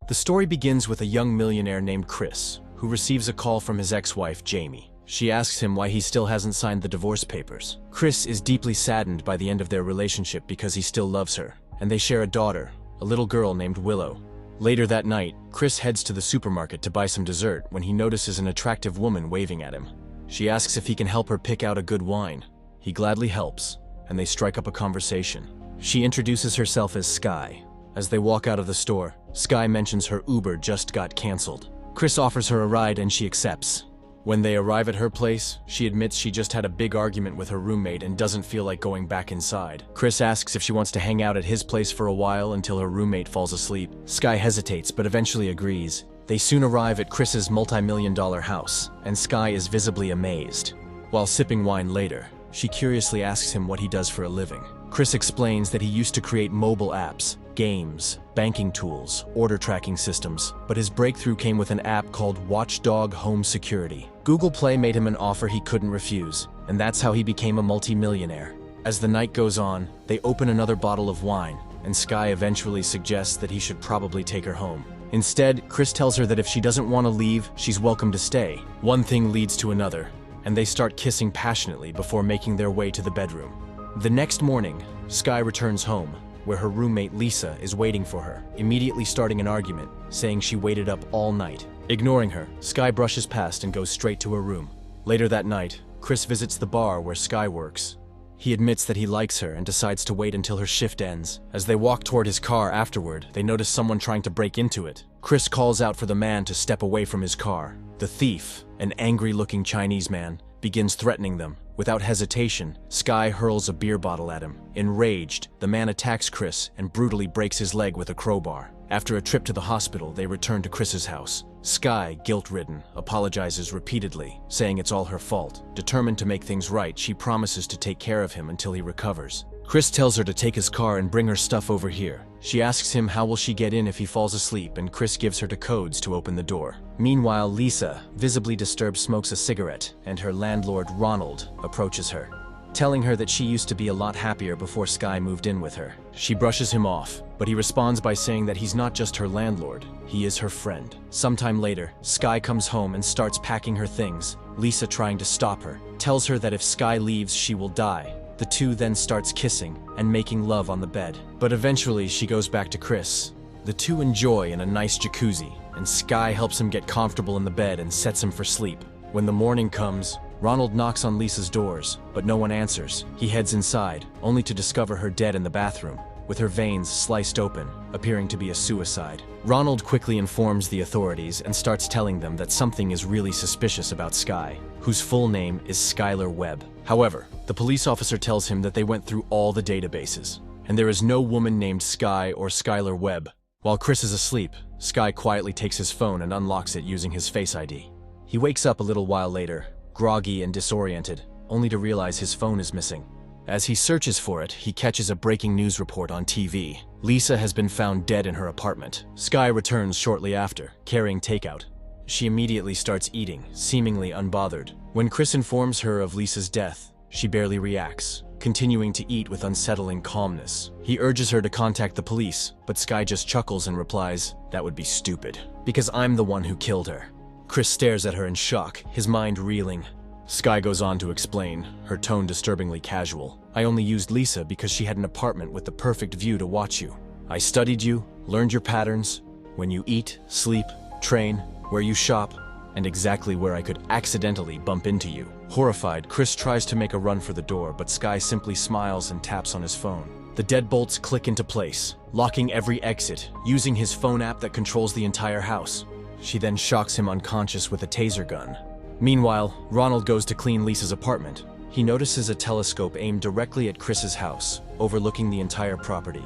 The story begins with a young millionaire named Chris, who receives a call from his ex-wife, Jamie. She asks him why he still hasn't signed the divorce papers. Chris is deeply saddened by the end of their relationship because he still loves her, and they share a daughter, a little girl named Willow. Later that night, Chris heads to the supermarket to buy some dessert when he notices an attractive woman waving at him. She asks if he can help her pick out a good wine. He gladly helps, and they strike up a conversation. She introduces herself as Sky. As they walk out of the store, Sky mentions her Uber just got canceled. Chris offers her a ride and she accepts. When they arrive at her place, she admits she just had a big argument with her roommate and doesn't feel like going back inside. Chris asks if she wants to hang out at his place for a while until her roommate falls asleep. Sky hesitates but eventually agrees. They soon arrive at Chris's multi-million-dollar house, and Sky is visibly amazed. While sipping wine later, she curiously asks him what he does for a living. Chris explains that he used to create mobile apps, games, banking tools, order tracking systems, but his breakthrough came with an app called Watchdog Home Security. Google Play made him an offer he couldn't refuse, and that's how he became a multi-millionaire. As the night goes on, they open another bottle of wine, and Sky eventually suggests that he should probably take her home. Instead, Chris tells her that if she doesn't want to leave, she's welcome to stay. One thing leads to another, and they start kissing passionately before making their way to the bedroom. The next morning, Sky returns home, where her roommate Lisa is waiting for her, immediately starting an argument, saying she waited up all night. Ignoring her, Sky brushes past and goes straight to her room. Later that night, Chris visits the bar where Sky works. He admits that he likes her and decides to wait until her shift ends. As they walk toward his car afterward, they notice someone trying to break into it. Chris calls out for the man to step away from his car. The thief, an angry-looking Chinese man, begins threatening them. Without hesitation, Sky hurls a beer bottle at him. Enraged, the man attacks Chris and brutally breaks his leg with a crowbar. After a trip to the hospital, they return to Chris's house. Sky, guilt-ridden, apologizes repeatedly, saying it's all her fault. Determined to make things right, she promises to take care of him until he recovers. Chris tells her to take his car and bring her stuff over here. She asks him how will she get in if he falls asleep, and Chris gives her the codes to open the door. Meanwhile, Lisa, visibly disturbed, smokes a cigarette, and her landlord, Ronald, approaches her, telling her that she used to be a lot happier before Sky moved in with her. She brushes him off, but he responds by saying that he's not just her landlord, he is her friend. Sometime later, Sky comes home and starts packing her things. Lisa, trying to stop her, tells her that if Sky leaves, she will die. The two then starts kissing and making love on the bed. But eventually she goes back to Chris. The two enjoy in a nice jacuzzi, and Sky helps him get comfortable in the bed and sets him for sleep. When the morning comes, Ronald knocks on Lisa's doors, but no one answers. He heads inside, only to discover her dead in the bathroom, with her veins sliced open, appearing to be a suicide. Ronald quickly informs the authorities and starts telling them that something is really suspicious about Sky, whose full name is Skylar Webb. However, the police officer tells him that they went through all the databases, and there is no woman named Sky or Skylar Webb. While Chris is asleep, Sky quietly takes his phone and unlocks it using his Face ID. He wakes up a little while later, groggy and disoriented, only to realize his phone is missing. As he searches for it, he catches a breaking news report on TV. Lisa has been found dead in her apartment. Sky returns shortly after, carrying takeout. She immediately starts eating, seemingly unbothered. When Chris informs her of Lisa's death, she barely reacts, continuing to eat with unsettling calmness. He urges her to contact the police, but Sky just chuckles and replies, "That would be stupid, because I'm the one who killed her." Chris stares at her in shock, his mind reeling. Sky goes on to explain, her tone disturbingly casual. "I only used Lisa because she had an apartment with the perfect view to watch you. I studied you, learned your patterns, when you eat, sleep, train, where you shop, and exactly where I could accidentally bump into you." Horrified, Chris tries to make a run for the door, but Sky simply smiles and taps on his phone. The deadbolts click into place, locking every exit, using his phone app that controls the entire house. She then shocks him unconscious with a taser gun. Meanwhile, Ronald goes to clean Lisa's apartment. He notices a telescope aimed directly at Chris's house, overlooking the entire property,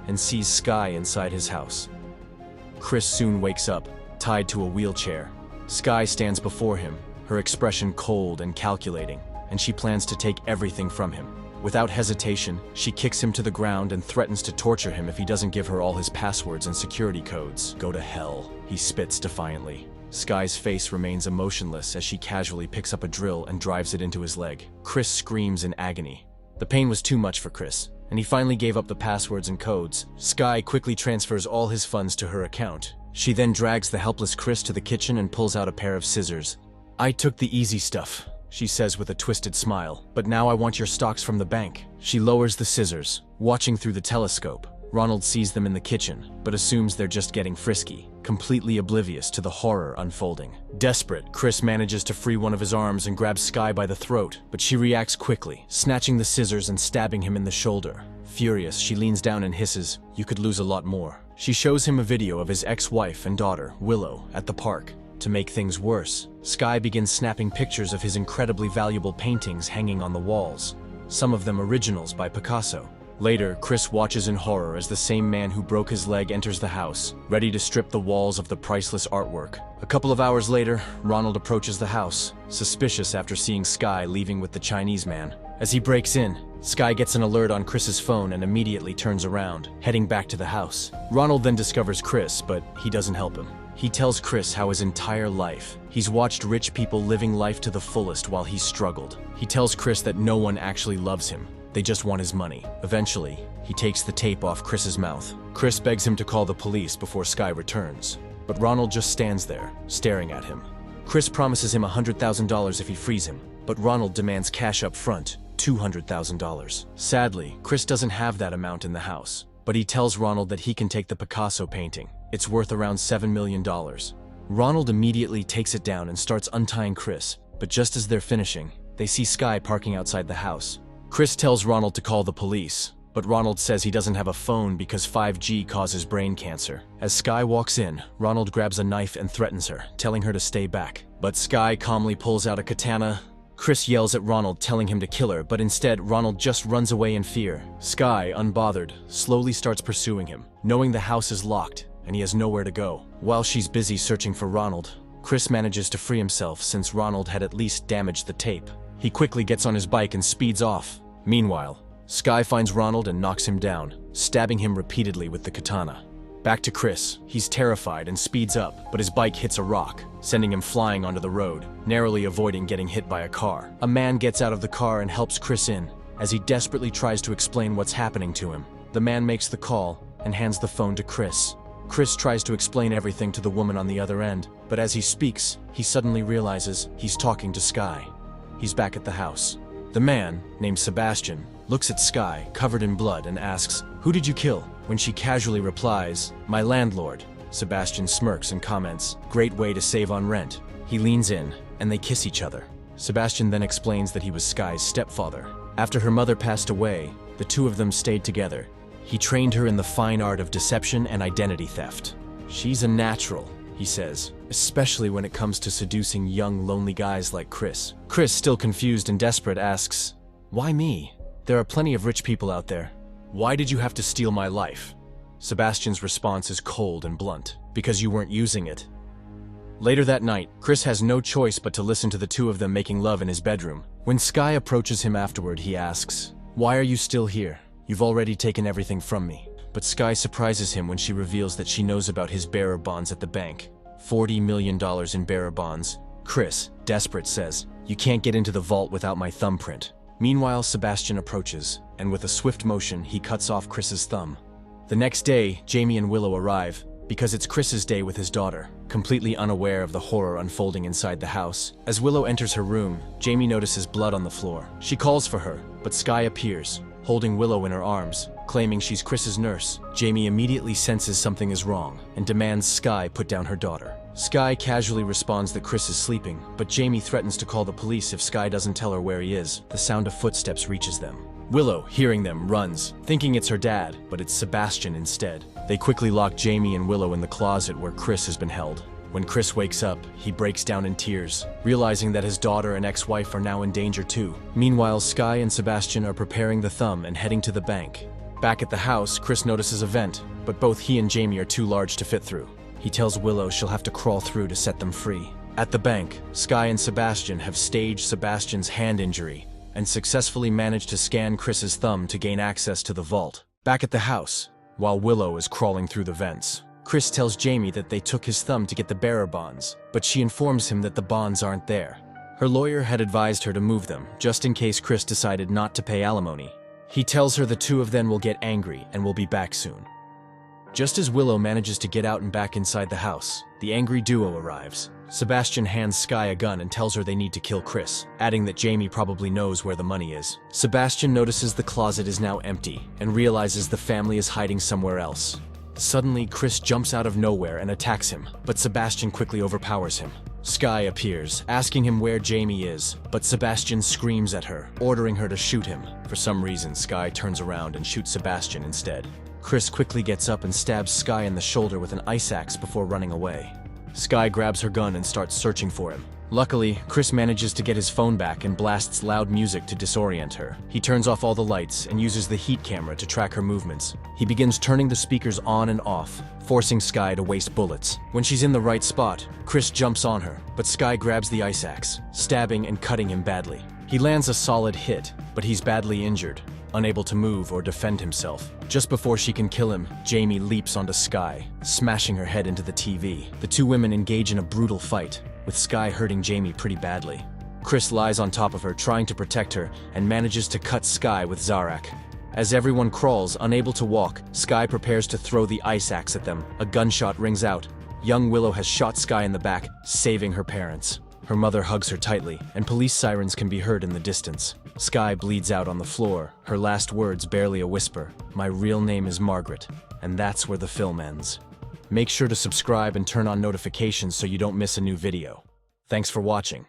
and sees Sky inside his house. Chris soon wakes up, tied to a wheelchair. Sky stands before him, her expression cold and calculating, and she plans to take everything from him. Without hesitation, she kicks him to the ground and threatens to torture him if he doesn't give her all his passwords and security codes. "Go to hell," he spits defiantly. Sky's face remains emotionless as she casually picks up a drill and drives it into his leg. Chris screams in agony. The pain was too much for Chris, and he finally gave up the passwords and codes. Sky quickly transfers all his funds to her account, She then drags the helpless Chris to the kitchen and pulls out a pair of scissors. "I took the easy stuff," she says with a twisted smile, "but now I want your stocks from the bank." She lowers the scissors, watching through the telescope. Ronald sees them in the kitchen, but assumes they're just getting frisky, completely oblivious to the horror unfolding. Desperate, Chris manages to free one of his arms and grabs Sky by the throat, but she reacts quickly, snatching the scissors and stabbing him in the shoulder. Furious, she leans down and hisses, "You could lose a lot more." She shows him a video of his ex-wife and daughter, Willow, at the park. To make things worse, Sky begins snapping pictures of his incredibly valuable paintings hanging on the walls, some of them originals by Picasso. Later, Chris watches in horror as the same man who broke his leg enters the house, ready to strip the walls of the priceless artwork. A couple of hours later, Ronald approaches the house, suspicious after seeing Sky leaving with the Chinese man. As he breaks in, Sky gets an alert on Chris's phone and immediately turns around, heading back to the house. Ronald then discovers Chris, but he doesn't help him. He tells Chris how his entire life, he's watched rich people living life to the fullest while he's struggled. He tells Chris that no one actually loves him. They just want his money. Eventually, he takes the tape off Chris's mouth. Chris begs him to call the police before Sky returns, but Ronald just stands there, staring at him. Chris promises him $100,000 if he frees him, but Ronald demands cash up front, $200,000. Sadly, Chris doesn't have that amount in the house, but he tells Ronald that he can take the Picasso painting. It's worth around $7 million. Ronald immediately takes it down and starts untying Chris, but just as they're finishing, they see Sky parking outside the house. Chris tells Ronald to call the police, but Ronald says he doesn't have a phone because 5G causes brain cancer. As Sky walks in, Ronald grabs a knife and threatens her, telling her to stay back. But Sky calmly pulls out a katana. Chris yells at Ronald, telling him to kill her, but instead Ronald just runs away in fear. Sky, unbothered, slowly starts pursuing him, knowing the house is locked and he has nowhere to go. While she's busy searching for Ronald, Chris manages to free himself since Ronald had at least damaged the tape. He quickly gets on his bike and speeds off. Meanwhile, Sky finds Ronald and knocks him down, stabbing him repeatedly with the katana. Back to Chris. He's terrified and speeds up, but his bike hits a rock, sending him flying onto the road, narrowly avoiding getting hit by a car. A man gets out of the car and helps Chris in, as he desperately tries to explain what's happening to him. The man makes the call and hands the phone to Chris. Chris tries to explain everything to the woman on the other end, but as he speaks, he suddenly realizes he's talking to Sky. He's back at the house. The man, named Sebastian, looks at Sky, covered in blood, and asks, "Who did you kill?" When she casually replies, "My landlord," Sebastian smirks and comments, "Great way to save on rent." He leans in, and they kiss each other. Sebastian then explains that he was Sky's stepfather. After her mother passed away, the two of them stayed together. He trained her in the fine art of deception and identity theft. "She's a natural," he says, "especially when it comes to seducing young, lonely guys like Chris." Chris, still confused and desperate, asks, "Why me? There are plenty of rich people out there. Why did you have to steal my life?" Sebastian's response is cold and blunt, "Because you weren't using it." Later that night, Chris has no choice but to listen to the two of them making love in his bedroom. When Sky approaches him afterward, he asks, "Why are you still here? You've already taken everything from me." But Sky surprises him when she reveals that she knows about his bearer bonds at the bank. $40 million in bearer bonds. Chris, desperate, says, "You can't get into the vault without my thumbprint." Meanwhile, Sebastian approaches, and with a swift motion, he cuts off Chris's thumb. The next day, Jamie and Willow arrive, because it's Chris's day with his daughter, completely unaware of the horror unfolding inside the house. As Willow enters her room, Jamie notices blood on the floor. She calls for her, but Sky appears, holding Willow in her arms, claiming she's Chris's nurse. Jamie immediately senses something is wrong and demands Sky put down her daughter. Sky casually responds that Chris is sleeping, but Jamie threatens to call the police if Sky doesn't tell her where he is. The sound of footsteps reaches them. Willow, hearing them, runs, thinking it's her dad, but it's Sebastian instead. They quickly lock Jamie and Willow in the closet where Chris has been held. When Chris wakes up, he breaks down in tears, realizing that his daughter and ex-wife are now in danger too. Meanwhile, Sky and Sebastian are preparing the thumb and heading to the bank. Back at the house, Chris notices a vent, but both he and Jamie are too large to fit through. He tells Willow she'll have to crawl through to set them free. At the bank, Sky and Sebastian have staged Sebastian's hand injury and successfully managed to scan Chris's thumb to gain access to the vault. Back at the house, while Willow is crawling through the vents, Chris tells Jamie that they took his thumb to get the bearer bonds, but she informs him that the bonds aren't there. Her lawyer had advised her to move them, just in case Chris decided not to pay alimony. He tells her the two of them will get angry and will be back soon. Just as Willow manages to get out and back inside the house, the angry duo arrives. Sebastian hands Sky a gun and tells her they need to kill Chris, adding that Jamie probably knows where the money is. Sebastian notices the closet is now empty and realizes the family is hiding somewhere else. Suddenly, Chris jumps out of nowhere and attacks him, but Sebastian quickly overpowers him. Sky appears, asking him where Jamie is, but Sebastian screams at her, ordering her to shoot him. For some reason, Sky turns around and shoots Sebastian instead. Chris quickly gets up and stabs Sky in the shoulder with an ice axe before running away. Sky grabs her gun and starts searching for him. Luckily, Chris manages to get his phone back and blasts loud music to disorient her. He turns off all the lights and uses the heat camera to track her movements. He begins turning the speakers on and off, forcing Sky to waste bullets. When she's in the right spot, Chris jumps on her, but Sky grabs the ice axe, stabbing and cutting him badly. He lands a solid hit, but he's badly injured, unable to move or defend himself. Just before she can kill him, Jamie leaps onto Sky, smashing her head into the TV. The two women engage in a brutal fight, with Sky hurting Jamie pretty badly. Chris lies on top of her, trying to protect her, and manages to cut Sky with Zarak. As everyone crawls, unable to walk, Sky prepares to throw the ice axe at them. A gunshot rings out. Young Willow has shot Sky in the back, saving her parents. Her mother hugs her tightly, and police sirens can be heard in the distance. Sky bleeds out on the floor, her last words barely a whisper. "My real name is Margaret," and that's where the film ends. Make sure to subscribe and turn on notifications so you don't miss a new video. Thanks for watching.